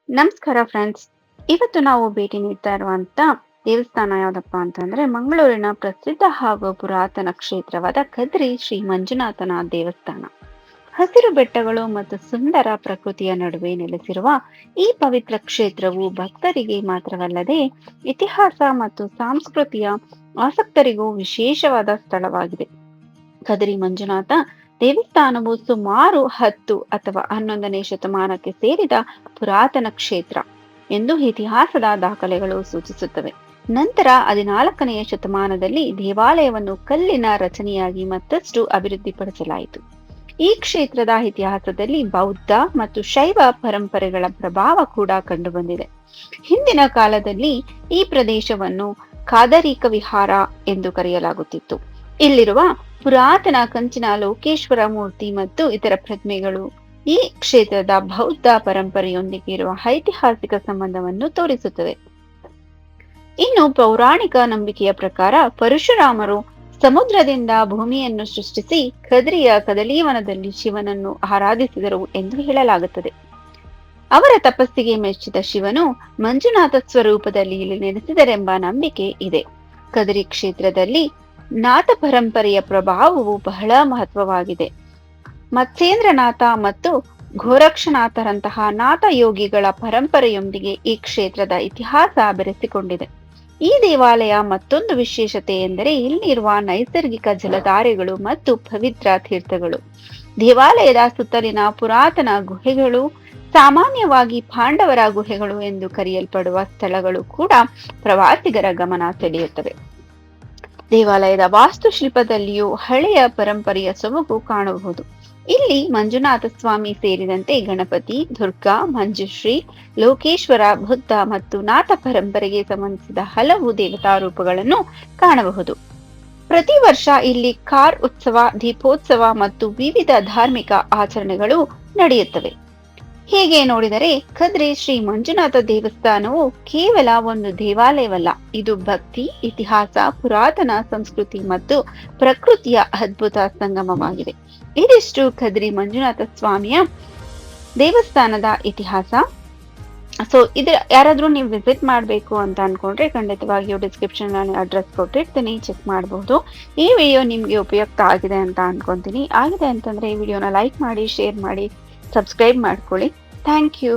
ನಮಸ್ಕಾರ ಫ್ರೆಂಡ್ಸ್. ಇವತ್ತು ನಾವು ಭೇಟಿ ನೀಡ್ತಾ ಇರುವಂತ ದೇವಸ್ಥಾನ ಯಾವ್ದಪ್ಪ ಅಂತಂದ್ರೆ ಮಂಗಳೂರಿನ ಪ್ರಸಿದ್ಧ ಹಾಗೂ ಪುರಾತನ ಕ್ಷೇತ್ರವಾದ ಕದ್ರಿ ಶ್ರೀ ಮಂಜುನಾಥನ ದೇವಸ್ಥಾನ. ಹಸಿರು ಬೆಟ್ಟಗಳು ಮತ್ತು ಸುಂದರ ಪ್ರಕೃತಿಯ ನಡುವೆ ನೆಲೆಸಿರುವ ಈ ಪವಿತ್ರ ಕ್ಷೇತ್ರವು ಭಕ್ತರಿಗೆ ಮಾತ್ರವಲ್ಲದೆ ಇತಿಹಾಸ ಮತ್ತು ಸಂಸ್ಕೃತಿಯ ಆಸಕ್ತರಿಗೂ ವಿಶೇಷವಾದ ಸ್ಥಳವಾಗಿದೆ. ಕದ್ರಿ ಮಂಜುನಾಥ ದೇವಸ್ಥಾನವು ಸುಮಾರು 10 ಅಥವಾ 11ನೇ ಶತಮಾನಕ್ಕೆ ಸೇರಿದ ಪುರಾತನ ಕ್ಷೇತ್ರ ಎಂದು ಇತಿಹಾಸದ ದಾಖಲೆಗಳು ಸೂಚಿಸುತ್ತವೆ. ನಂತರ 14ನೇ ಶತಮಾನದಲ್ಲಿ ದೇವಾಲಯವನ್ನು ಕಲ್ಲಿನ ರಚನೆಯಾಗಿ ಮತ್ತಷ್ಟು ಅಭಿವೃದ್ಧಿಪಡಿಸಲಾಯಿತು. ಈ ಕ್ಷೇತ್ರದ ಇತಿಹಾಸದಲ್ಲಿ ಬೌದ್ಧ ಮತ್ತು ಶೈವ ಪರಂಪರೆಗಳ ಪ್ರಭಾವ ಕೂಡ ಕಂಡುಬಂದಿದೆ. ಹಿಂದಿನ ಕಾಲದಲ್ಲಿ ಈ ಪ್ರದೇಶವನ್ನು ಕಾದರಿಕ ವಿಹಾರ ಎಂದು ಕರೆಯಲಾಗುತ್ತಿತ್ತು. ಇಲ್ಲಿರುವ ಪುರಾತನ ಕಂಚಿನ ಲೋಕೇಶ್ವರ ಮೂರ್ತಿ ಮತ್ತು ಇತರ ಪ್ರತಿಮೆಗಳು ಈ ಕ್ಷೇತ್ರದ ಬೌದ್ಧ ಪರಂಪರೆಯೊಂದಿಗೆ ಇರುವ ಐತಿಹಾಸಿಕ ಸಂಬಂಧವನ್ನು ತೋರಿಸುತ್ತದೆ. ಇನ್ನು ಪೌರಾಣಿಕ ನಂಬಿಕೆಯ ಪ್ರಕಾರ ಪರಶುರಾಮರು ಸಮುದ್ರದಿಂದ ಭೂಮಿಯನ್ನು ಸೃಷ್ಟಿಸಿ ಕದ್ರಿಯ ಕದಲೀವನದಲ್ಲಿ ಶಿವನನ್ನು ಆರಾಧಿಸಿದರು ಎಂದು ಹೇಳಲಾಗುತ್ತದೆ. ಅವರ ತಪಸ್ಸಿಗೆ ಮೆಚ್ಚಿದ ಶಿವನು ಮಂಜುನಾಥ ಸ್ವರೂಪದಲ್ಲಿ ಇಲ್ಲಿ ನೆಲೆಸಿದರೆಂಬ ನಂಬಿಕೆ ಇದೆ. ಕದ್ರಿ ಕ್ಷೇತ್ರದಲ್ಲಿ ನಾಥ ಪರಂಪರೆಯ ಪ್ರಭಾವವು ಬಹಳ ಮಹತ್ವವಾಗಿದೆ. ಮತ್ಸ್ಯೇಂದ್ರನಾಥ ಮತ್ತು ಗೋರಕ್ಷನಾಥರಂತಹ ನಾಥ ಯೋಗಿಗಳ ಪರಂಪರೆಯೊಂದಿಗೆ ಈ ಕ್ಷೇತ್ರದ ಇತಿಹಾಸ ಬೆರೆಸಿಕೊಂಡಿದೆ. ಈ ದೇವಾಲಯ ಮತ್ತೊಂದು ವಿಶೇಷತೆ ಎಂದರೆ ಇಲ್ಲಿರುವ ನೈಸರ್ಗಿಕ ಜಲಧಾರೆಗಳು ಮತ್ತು ಪವಿತ್ರ ತೀರ್ಥಗಳು. ದೇವಾಲಯದ ಸುತ್ತಲಿನ ಪುರಾತನ ಗುಹೆಗಳು, ಸಾಮಾನ್ಯವಾಗಿ ಪಾಂಡವರ ಗುಹೆಗಳು ಎಂದು ಕರೆಯಲ್ಪಡುವ ಸ್ಥಳಗಳು ಕೂಡ ಪ್ರವಾಸಿಗರ ಗಮನ ಸೆಳೆಯುತ್ತವೆ. ದೇವಾಲಯದ ವಾಸ್ತುಶಿಲ್ಪದಲ್ಲಿಯೂ ಹಳೆಯ ಪರಂಪರೆಯ ಸೊಬಗು ಕಾಣಬಹುದು. ಇಲ್ಲಿ ಮಂಜುನಾಥ ಸ್ವಾಮಿ ಸೇರಿದಂತೆ ಗಣಪತಿ, ದುರ್ಗಾ, ಮಂಜುಶ್ರೀ, ಲೋಕೇಶ್ವರ, ಬುದ್ಧ ಮತ್ತು ನಾಥ ಪರಂಪರೆಗೆ ಸಂಬಂಧಿಸಿದ ಹಲವು ದೇವತಾ ರೂಪಗಳನ್ನು ಕಾಣಬಹುದು. ಪ್ರತಿ ವರ್ಷ ಇಲ್ಲಿ ಕಾರ್ ಉತ್ಸವ, ದೀಪೋತ್ಸವ ಮತ್ತು ವಿವಿಧ ಧಾರ್ಮಿಕ ಆಚರಣೆಗಳು ನಡೆಯುತ್ತವೆ. ಹೀಗೆ ನೋಡಿದರೆ ಕದ್ರಿ ಶ್ರೀ ಮಂಜುನಾಥ ದೇವಸ್ಥಾನವು ಕೇವಲ ಒಂದು ದೇವಾಲಯವಲ್ಲ, ಇದು ಭಕ್ತಿ, ಇತಿಹಾಸ, ಪುರಾತನ ಸಂಸ್ಕೃತಿ ಮತ್ತು ಪ್ರಕೃತಿಯ ಅದ್ಭುತ ಸಂಗಮವಾಗಿದೆ. ಇದಿಷ್ಟು ಕದ್ರಿ ಮಂಜುನಾಥ ಸ್ವಾಮಿಯ ದೇವಸ್ಥಾನದ ಇತಿಹಾಸ. ಯಾರಾದ್ರೂ ನೀವು ವಿಸಿಟ್ ಮಾಡಬೇಕು ಅಂತ ಅನ್ಕೊಂಡ್ರೆ ಖಂಡಿತವಾಗಿಯೂ ಡಿಸ್ಕ್ರಿಪ್ಷನ್ ನಾನು ಅಡ್ರೆಸ್ ಕೊಟ್ಟಿರ್ತೀನಿ, ಚೆಕ್ ಮಾಡಬಹುದು. ಈ ವಿಡಿಯೋ ನಿಮ್ಗೆ ಉಪಯುಕ್ತ ಆಗಿದೆ ಅಂತ ಅನ್ಕೊಂತೀನಿ. ಆಗಿದೆ ಅಂತಂದ್ರೆ ಈ ವಿಡಿಯೋನ ಲೈಕ್ ಮಾಡಿ, ಶೇರ್ ಮಾಡಿ, ಸಬ್ಸ್ಕ್ರೈಬ್ ಮಾಡ್ಕೊಳ್ಳಿ. Thank you.